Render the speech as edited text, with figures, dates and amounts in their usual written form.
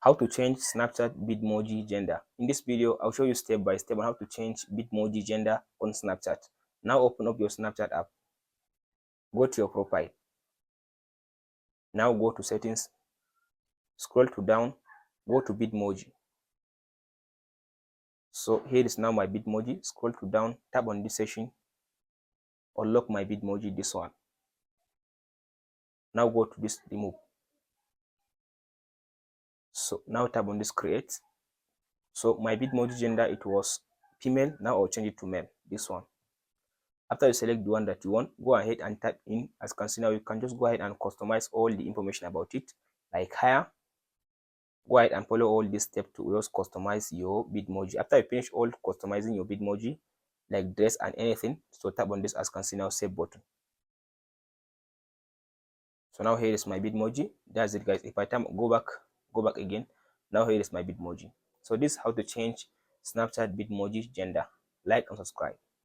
How to change Snapchat Bitmoji gender. In this video, I'll show you step by step on how to change Bitmoji gender on Snapchat. Now open up your Snapchat app. Go to your profile. Now go to settings. Scroll to down. Go to Bitmoji. So here is now my Bitmoji. Scroll to down. Tap on this section. Unlock my Bitmoji, this one. Now go to this remove. So now tap on this create. So my Bitmoji gender, it was female. Now I'll change it to male, this one. After you select the one that you want, go ahead and type in. As you can see now, you can just go ahead and customize all the information about it, like hair. Go ahead and follow all these steps to just customize your Bitmoji. After you finish all customizing your Bitmoji, like dress and anything, so tap on this, as you can see now, save button. So now here is my Bitmoji. That's it, guys. If I go back again, now here is my Bitmoji. So this is how to change Snapchat Bitmoji gender. Like and subscribe.